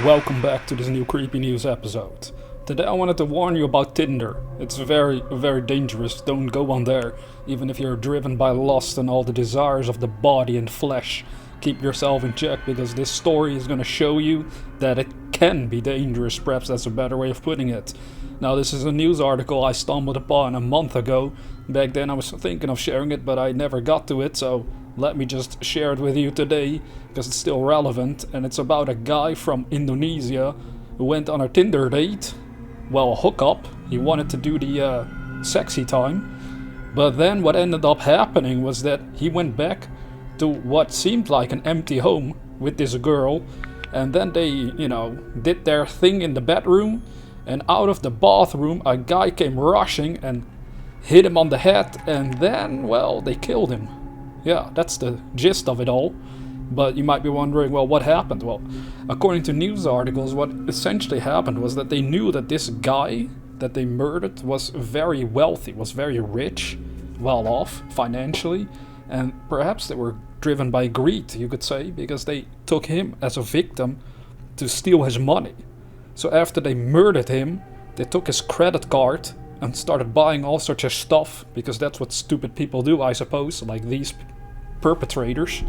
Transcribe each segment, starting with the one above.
Welcome back to this new Creepy News episode. Today I wanted to warn you about Tinder. It's very dangerous. Don't go on there, even if you're driven by lust and all the desires of the body and flesh. Keep yourself in check because this story is going to show you that it can be dangerous. Perhaps that's a better way of putting it. Now, this is a news article I stumbled upon a month ago. Back then I was thinking of sharing it, but I never got to it, so let me just share it with you today because it's still relevant. And it's about a guy from Indonesia who went on a Tinder date. Well, a hookup. He wanted to do the sexy time. But then what ended up happening was that he went back to what seemed like an empty home with this girl. And then they, did their thing in the bedroom. And out of the bathroom, a guy came rushing and hit him on the head. And then, well, they killed him. Yeah, that's the gist of it all. But you might be wondering, well, what happened? Well, according to news articles, what essentially happened was that they knew that this guy that they murdered was very wealthy, was very rich, well off financially, and perhaps they were driven by greed, you could say, because they took him as a victim to steal his money. So after they murdered him, they took his credit card and started buying all sorts of stuff, because that's what stupid people do, I suppose, like these perpetrators.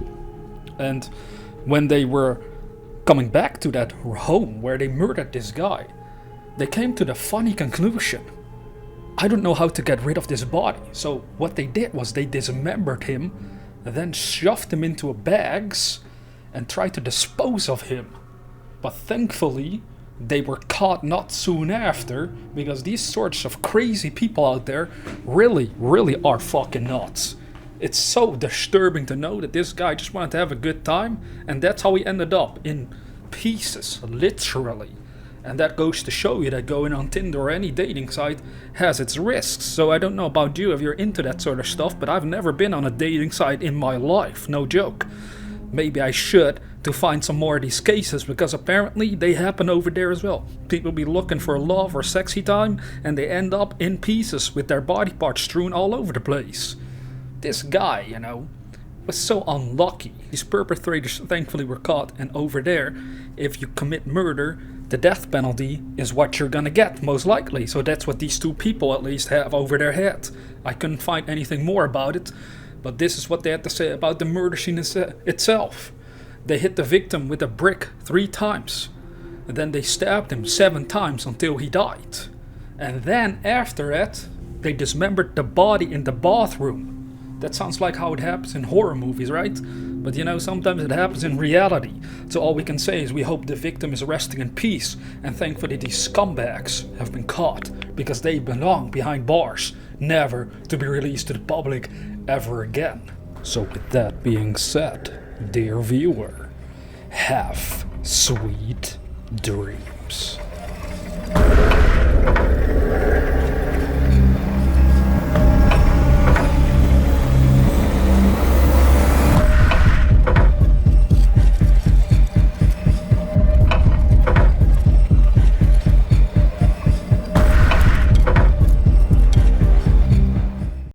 And when they were coming back to that home where they murdered this guy, they came to the funny conclusion: I don't know how to get rid of this body. So what they did was they dismembered him, then shoved him into bags and tried to dispose of him. But thankfully, they were caught not soon after, because these sorts of crazy people out there really are fucking nuts. It's so disturbing to know that this guy just wanted to have a good time, and that's how he ended up in pieces, literally. And that goes to show you that going on Tinder or any dating site has its risks. So I don't know about you if you're into that sort of stuff, but I've never been on a dating site in my life, no joke. Maybe I should, to find some more of these cases, because apparently they happen over there as well. People be looking for love or sexy time, and they end up in pieces with their body parts strewn all over the place. This guy, was so unlucky. These perpetrators thankfully were caught, and over there, if you commit murder, the death penalty is what you're gonna get, most likely. So that's what these two people at least have over their head. I couldn't find anything more about it, but this is what they had to say about the murder scene itself. They hit the victim with a brick 3 times, and then they stabbed him 7 times until he died. And then after that, they dismembered the body in the bathroom. That sounds like how it happens in horror movies, right? But sometimes it happens in reality. So all we can say is we hope the victim is resting in peace, and thankfully these scumbags have been caught, because they belong behind bars, never to be released to the public ever again. So with that being said, dear viewer, have sweet dreams.